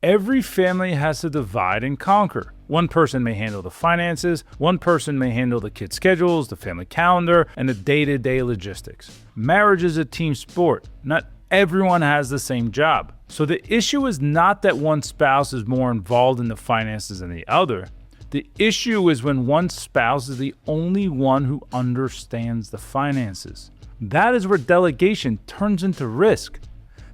Every family has to divide and conquer. One person may handle the finances, one person may handle the kids' schedules, the family calendar, and the day-to-day logistics. Marriage is a team sport. Not everyone has the same job. So the issue is not that one spouse is more involved in the finances than the other. The issue is when one spouse is the only one who understands the finances. That is where delegation turns into risk.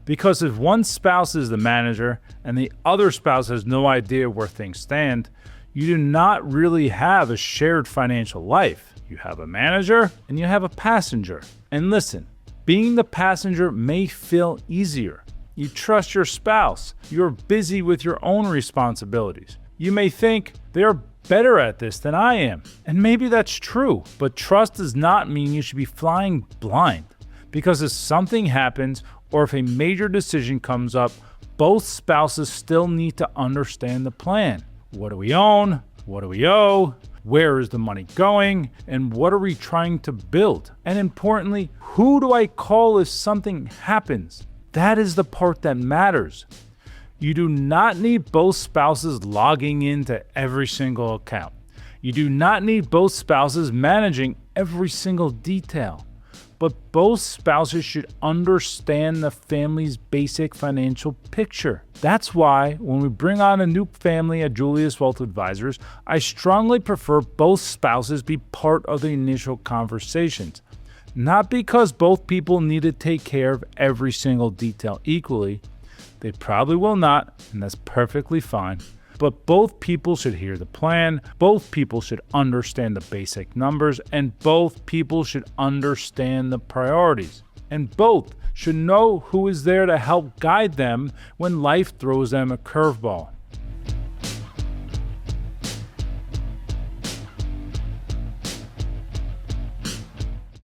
Because if one spouse is the manager and the other spouse has no idea where things stand, you do not really have a shared financial life. You have a manager and you have a passenger. And listen, being the passenger may feel easier. You trust your spouse. You're busy with your own responsibilities. You may think they're better at this than I am. And maybe that's true, but trust does not mean you should be flying blind. Because if something happens or if a major decision comes up, both spouses still need to understand the plan. What do we own? What do we owe? Where is the money going? And what are we trying to build? And importantly, who do I call if something happens? That is the part that matters. You do not need both spouses logging into every single account. You do not need both spouses managing every single detail. But both spouses should understand the family's basic financial picture. That's why when we bring on a new family at Julius Wealth Advisors, I strongly prefer both spouses be part of the initial conversations. Not because both people need to take care of every single detail equally. They probably will not, and that's perfectly fine. But both people should hear the plan, both people should understand the basic numbers, and both people should understand the priorities. And both should know who is there to help guide them when life throws them a curveball.